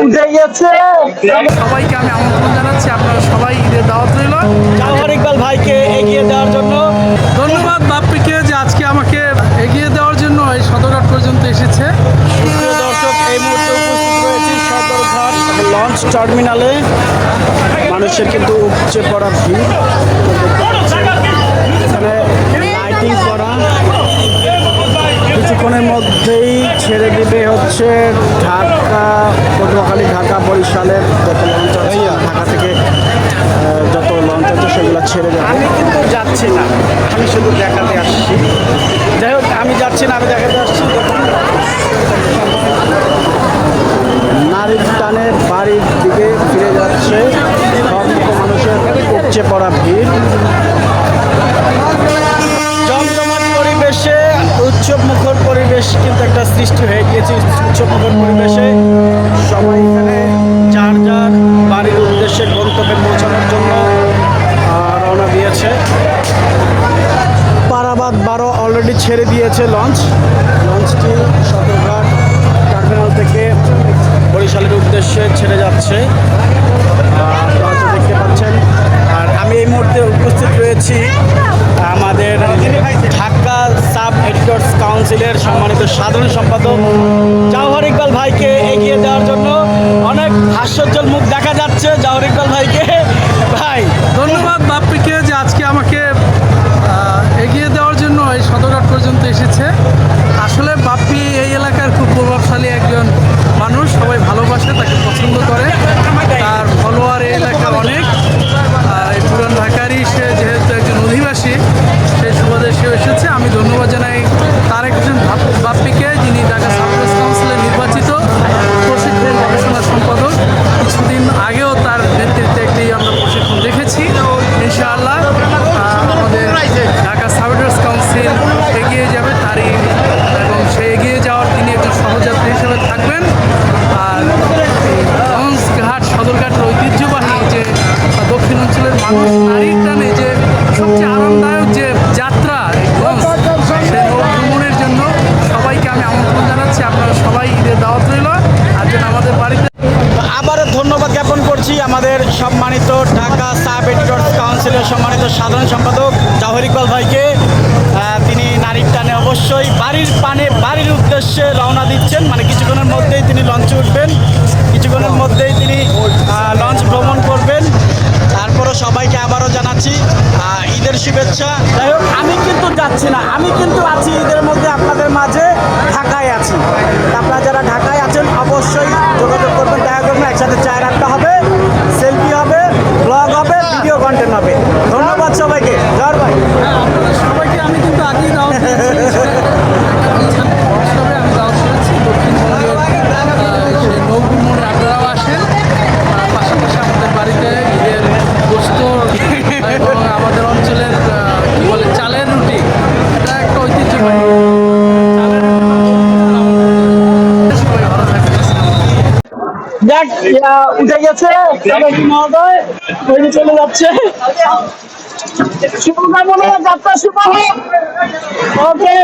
উঠে গেছে। সবাইকে আমি আমন্ত্রণ জানাচ্ছি, আপনারা সবাই ঈদের দাওয়াত রইল। জাওহার ইকবাল ভাইকে এগিয়ে দেওয়ার জন্য ধন্যবাদ বাপ্পিকে যে আজকে আমাকে এগিয়ে দেওয়ার জন্য এই সদরঘাট পর্যন্ত এসেছে। প্রিয় দর্শক, এই মুহূর্তে উপস্থিত রয়েছি সদরঘাট লঞ্চ টার্মিনালে। মানুষের কিন্তু উপচে পড়া ভিড়। এখানে লাইটিং করা, কিছুক্ষণের মধ্যেই ছেড়ে দিবে হচ্ছে ঢাকা, পটুয়াখালী, ঢাকা, বরিশালের যত লঞ্চ আছে, ঢাকা থেকে যত লঞ্চ আছে সেগুলো ছেড়ে যাবে। আমি কিন্তু যাচ্ছি না, আমি শুধু দেখাতে আসছি। যাই হোক, আমি যাচ্ছি না, আমি দেখাতে আসছি। নারীর টানে বাড়ির দিকে ফিরে যাচ্ছে সব মানুষের উপচে পড়া ভিড়। জমজমাট পরিবেশে উৎসব মুখর পরিবেশ কিন্তু একটা সৃষ্টি হয়ে গিয়েছে। উৎসব মুখর পরিবেশে সবাই এখানে যার যার বাড়ির উদ্দেশ্যে গন্তব্যে পৌঁছানোর জন্য রওনা দিয়েছে। পারাবাদ 12 অলরেডি ছেড়ে দিয়েছে লঞ্চটি সদরঘাট টার্মিনাল থেকে বরিশালের উদ্দেশ্যে ছেড়ে যাচ্ছে, আপনারা তো দেখতে পাচ্ছেন। আর আমি এই মুহূর্তে উপস্থিত রয়েছি আমাদের ঢাকা সাব এডিটর্স কাউন্সিলের সম্মানিত সাধারণ সম্পাদক জাওহার ইকবাল ভাইকে এগিয়ে দেওয়ার জন্য। অনেক হাস্যোজ্জ্বল মুখ দেখা যাচ্ছে জাওহার ইকবাল ভাইকে। ভাই, ধন্যবাদ বাপ্পিকে যে আজকে আমাকে এগিয়ে দেওয়ার জন্য এই সদরঘাট পর্যন্ত এসেছে। আসলে বাপ্পি এই এলাকার খুব প্রভাবশালী একজন মানুষ, সবাই ভালোবাসে, তাকে পছন্দ করে, তার ফলোয়ার এই এলাকার অনেক। এই পুরান ঢাকারই সে যেহেতু একজন অধিবাসী, সেই সুবাদে সে এসেছে। আমি ধন্যবাদ জানাই তার একজন বাপ্পিকে, যিনি ঢাকা সাব কাউন্সিলের নির্বাচিত প্রশিক্ষণ গবেষণা সম্পাদক। কিছুদিন আগেও তার নেতৃত্বে একটি আমরা প্রশিক্ষণ দেখেছি। ইনশাআল্লাহ আমাদের ঢাকা সাব কাউন্সিল এগিয়ে যাবে তারই, এবং সে এগিয়ে যাওয়ার তিনি একজন সহযাত্রী হিসেবে থাকবেন। আর লঞ্চঘাট সদরঘাটের ঐতিহ্যবাহী যে দক্ষিণ অঞ্চলের মানুষ নারীর টানে যে সবচেয়ে আরামদায়ক যে যাত্রা লঞ্চ, সেই নৌ ভ্রমণের জন্য সবাইকে আমি আমন্ত্রণ জানাচ্ছি। আপনারা সবাই ঈদের দাওয়াত রইল। আর যেন আমাদের বাড়িতে আবারও ধন্যবাদ জ্ঞাপন করছি আমাদের সম্মানিত ঢাকা সাব এডিটর্স কাউন্সিলের সম্মানিত সাধারণ সম্পাদক জাওহার ইকবাল ভাইকে। তিনি নারীর টানে অবশ্যই বাড়ির উদ্দেশ্যে রওনা দিচ্ছেন। মানে কিছুক্ষণের মধ্যেই তিনি লঞ্চে উঠবেন, কিছুক্ষণের মধ্যেই তিনি লঞ্চ ভ্রমণ করবেন। তারপরও সবাইকে আবারও জানাচ্ছি ঈদের শুভেচ্ছা। যাই হোক, আমি কিন্তু যাচ্ছি না, আমি কিন্তু আছি ঈদের মধ্যে আপনাদের মাঝে, ঢাকায় আছি। আপনারা যারা ঢাকায় আছেন অবশ্যই যোগাযোগ করবেন, দেখা করবেন, একসাথে চায়ের আড্ডা হবে, সেলফি হবে, ব্লগ হবে, ভিডিও কন্টেন্ট হবে। ধন্যবাদ সবাইকে। জয় ভাই। সবাইকে আমি কিন্তু আগেই দাওয়াত দিয়েছি, আমি দাওয়াত করেছি দক্ষিণবঙ্গের সেই নৌ ভ্রমণে আপনারাও আসেন। পাশাপাশি আমাদের বাড়িতে ঈদের গোস্ত এবং আমাদের অঞ্চলের কী বলে চালের রুটি, এটা একটা ঐতিহ্যবাহী। সবাই ভালো থাকবে। দেখ, উঠে গেছে মহোদয়, চলে যাচ্ছে। শুভকামনা, যাত্রা শুভ হোক। ওকে।